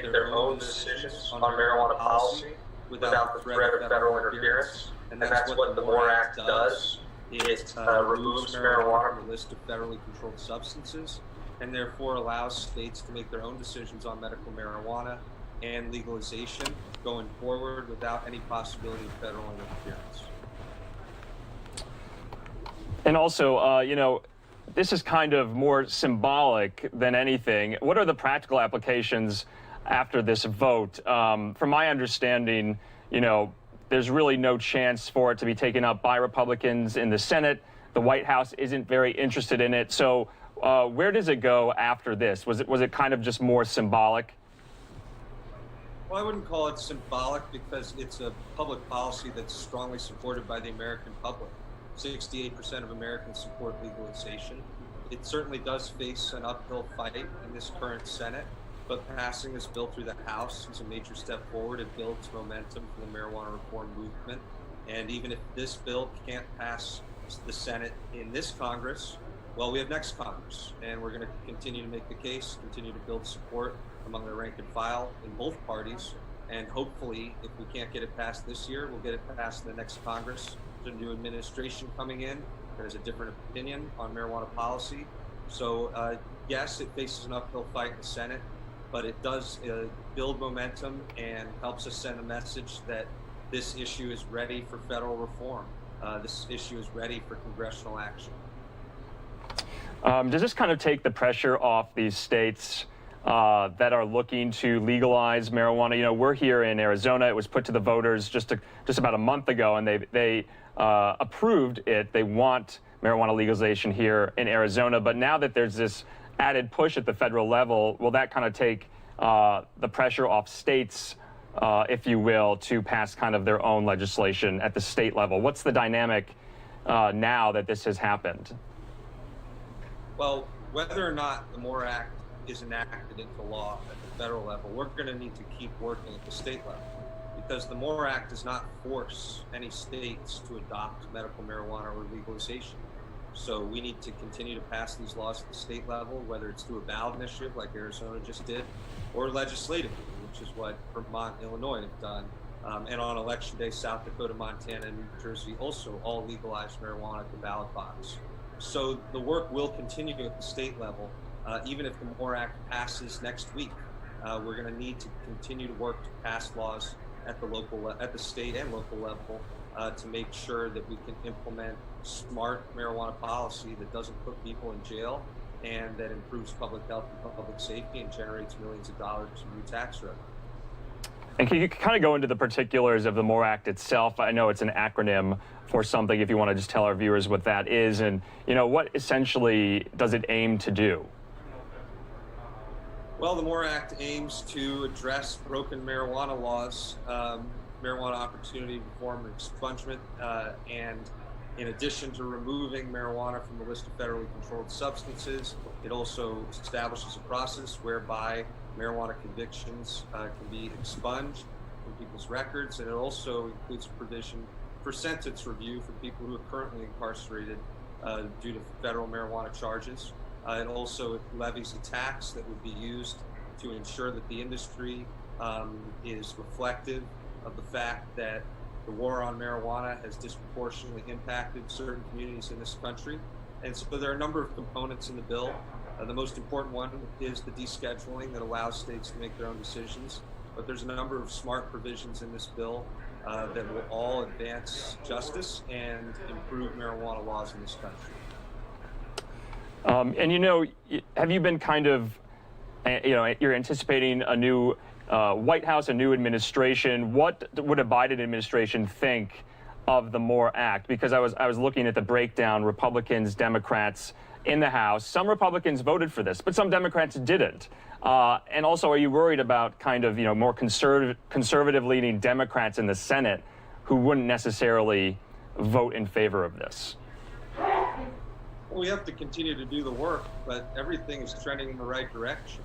make their own decisions on marijuana policy without the threat of federal interference. And that's what the MORE Act does. It removes marijuana from the list of federally controlled substances, and therefore allows states to make their own decisions on medical marijuana and legalization going forward without any possibility of federal interference. And also, you know, this is kind of more symbolic than anything. What are the practical applications after this vote? From my understanding, you know, there's really no chance for it to be taken up by Republicans in the Senate. The White House isn't very interested in it. So where does it go after this? Was it kind of just more symbolic? Well, I wouldn't call it symbolic because it's a public policy that's strongly supported by the American public. 68% of Americans support legalization. It certainly does face an uphill fight in this current Senate, but passing this bill through the House is a major step forward. It builds momentum for the marijuana reform movement. And even if this bill can't pass the Senate in this Congress, well, we have next Congress, and we're going to continue to make the case, continue to build support among the rank and file in both parties. And hopefully, if we can't get it passed this year, we'll get it passed in the next Congress. There's a new administration coming in that has a different opinion on marijuana policy. So yes, it faces an uphill fight in the Senate, but it does build momentum and helps us send a message that this issue is ready for federal reform. This issue is ready for congressional action. Does this kind of take the pressure off these states that are looking to legalize marijuana? You know, we're here in Arizona. It was put to the voters just about a month ago, and they approved it. They want marijuana legalization here in Arizona. But now that there's this added push at the federal level, will that kind of take the pressure off states, if you will, to pass kind of their own legislation at the state level? What's the dynamic now that this has happened? Well, whether or not the MORE Act is enacted into law at the federal level, we're going to need to keep working at the state level, because the MORE Act does not force any states to adopt medical marijuana or legalization. So we need to continue to pass these laws at the state level, whether it's through a ballot initiative like Arizona just did, or legislatively, which is what Vermont and Illinois have done. And on election day, South Dakota, Montana, and New Jersey also all legalized marijuana at the ballot box. So the work will continue at the state level. Even if the MORE Act passes next week, we're going to need to continue to work to pass laws at the state and local level to make sure that we can implement smart marijuana policy that doesn't put people in jail and that improves public health and public safety and generates millions of dollars in new tax revenue. And can you kind of go into the particulars of the MORE Act itself? I know it's an acronym for something, if you want to just tell our viewers what that is, and you know, what essentially does it aim to do? Well, the MORE Act aims to address broken marijuana laws, marijuana opportunity reform and expungement, and in addition to removing marijuana from the list of federally controlled substances, it also establishes a process whereby marijuana convictions can be expunged from people's records, and it also includes a provision for sentence review for people who are currently incarcerated due to federal marijuana charges. It also levies a tax that would be used to ensure that the industry is reflective of the fact that the war on marijuana has disproportionately impacted certain communities in this country. And so there are a number of components in the bill. The most important one is the descheduling that allows states to make their own decisions. But there's a number of smart provisions in this bill that will all advance justice and improve marijuana laws in this country. And you know, have you been kind of, you know, you're anticipating a new White House, a new administration. What would a Biden administration think of the MORE Act? Because I was looking at the breakdown, Republicans, Democrats in the House. Some Republicans voted for this, but some Democrats didn't. And also, are you worried about kind of, you know, more conservative-leaning Democrats in the Senate who wouldn't necessarily vote in favor of this? We have to continue to do the work, but everything is trending in the right direction.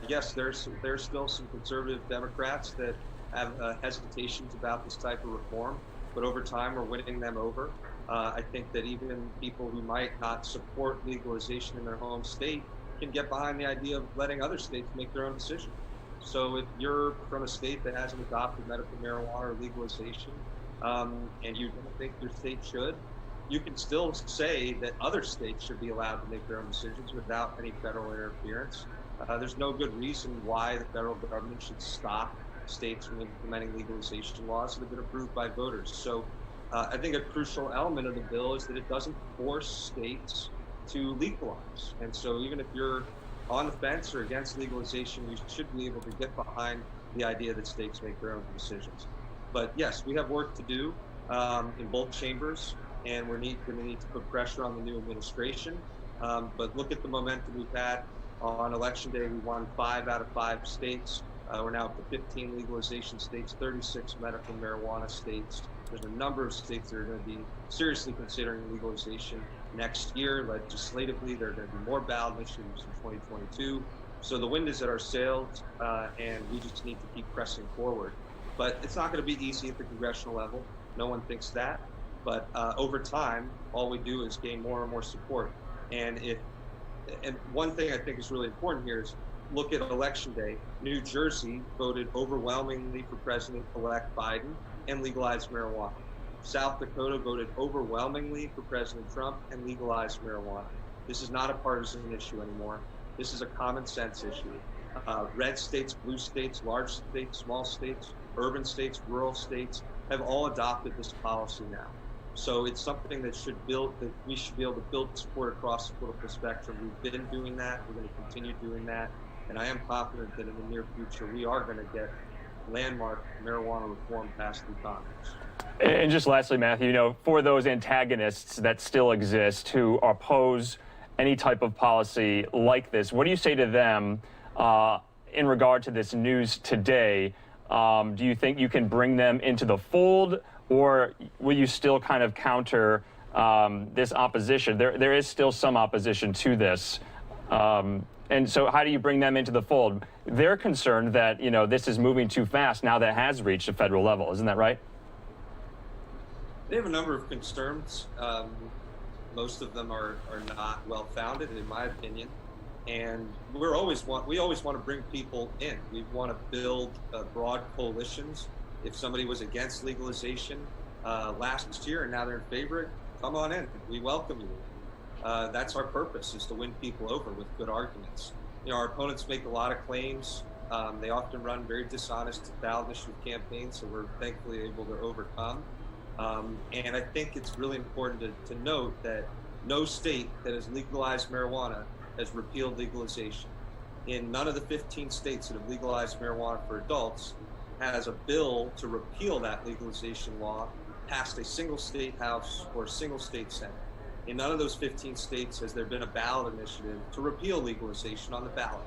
Yes, there's still some conservative Democrats that have hesitations about this type of reform, but over time we're winning them over. I think that even people who might not support legalization in their home state can get behind the idea of letting other states make their own decision. So if you're from a state that hasn't adopted medical marijuana or legalization, and you don't think your state should, you can still say that other states should be allowed to make their own decisions without any federal interference. There's no good reason why the federal government should stop states from implementing legalization laws that have been approved by voters. So I think a crucial element of the bill is that it doesn't force states to legalize. And so even if you're on the fence or against legalization, you should be able to get behind the idea that states make their own decisions. But yes, we have work to do in both chambers, and we're going to need to put pressure on the new administration. But look at the momentum we've had. On Election Day, we won 5 out of 5 states. We're now up to 15 legalization states, 36 medical marijuana states. There's a number of states that are going to be seriously considering legalization next year. Legislatively, there are going to be more ballot initiatives in 2022. So the wind is at our sails, and we just need to keep pressing forward. But it's not going to be easy at the congressional level. No one thinks that. But over time, all we do is gain more and more support. And one thing I think is really important here is look at Election Day. New Jersey voted overwhelmingly for President-elect Biden and legalized marijuana. South Dakota voted overwhelmingly for President Trump and legalized marijuana. This is not a partisan issue anymore. This is a common sense issue. Red states, blue states, large states, small states, urban states, rural states have all adopted this policy now. So it's something that we should be able to build support across the political spectrum. We've been doing that. We're going to continue doing that. And I am confident that in the near future, we are going to get landmark marijuana reform passed through Congress. And just lastly, Matthew, for those antagonists that still exist who oppose any type of policy like this, what do you say to them in regard to this news today? Do you think you can bring them into the fold, or will you still kind of counter this opposition? There is still some opposition to this. And so how do you bring them into the fold? They're concerned that, this is moving too fast now that it has reached a federal level. Isn't that right? They have a number of concerns. Most of them are not well-founded, in my opinion. And we always want to bring people in. We want to build broad coalitions. If somebody was against legalization last year and now they're in favor, come on in. We welcome you. That's our purpose, is to win people over with good arguments. Our opponents make a lot of claims. They often run very dishonest ballot initiative campaigns, so we're thankfully able to overcome. And I think it's really important to note that no state that has legalized marijuana has repealed legalization. In none of the 15 states that have legalized marijuana for adults has a bill to repeal that legalization law passed a single state house or a single state senate. In none of those 15 states has there been a ballot initiative to repeal legalization on the ballot.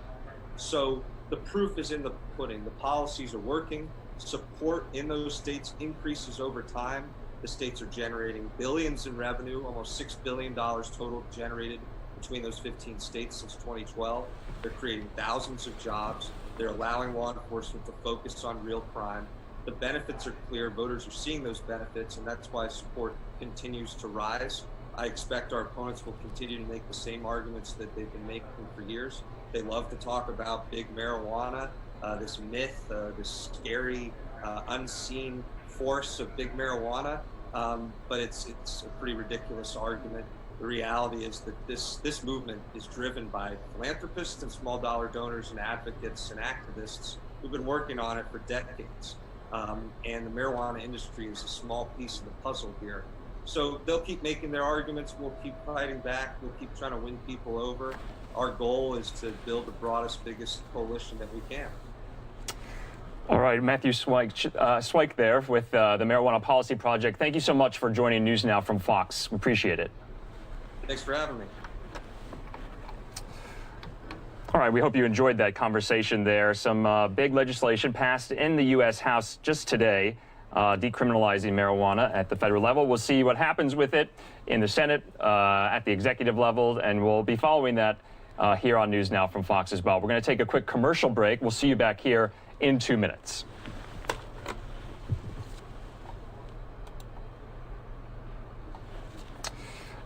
So the proof is in the pudding. The policies are working. Support in those states increases over time. The states are generating billions in revenue, almost $6 billion total generated between those 15 states since 2012. They're creating thousands of jobs. They're allowing law enforcement to focus on real crime. The benefits are clear. Voters are seeing those benefits, and that's why support continues to rise. I expect our opponents will continue to make the same arguments that they've been making for years. They love to talk about big marijuana, this myth, this scary, unseen force of big marijuana, but it's a pretty ridiculous argument. The reality is that this movement is driven by philanthropists and small dollar donors and advocates and activists who've been working on it for decades. And the marijuana industry is a small piece of the puzzle here. So they'll keep making their arguments. We'll keep fighting back. We'll keep trying to win people over. Our goal is to build the broadest, biggest coalition that we can. All right, Matthew Swike there with the Marijuana Policy Project. Thank you so much for joining News Now from Fox. We appreciate it. Thanks for having me. All right, we hope you enjoyed that conversation there. Some big legislation passed in the U.S. House just today, decriminalizing marijuana at the federal level. We'll see what happens with it in the Senate, at the executive level, and we'll be following that here on News Now from Fox as well. We're going to take a quick commercial break. We'll see you back here in 2 minutes.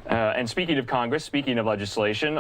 And speaking of Congress, speaking of legislation,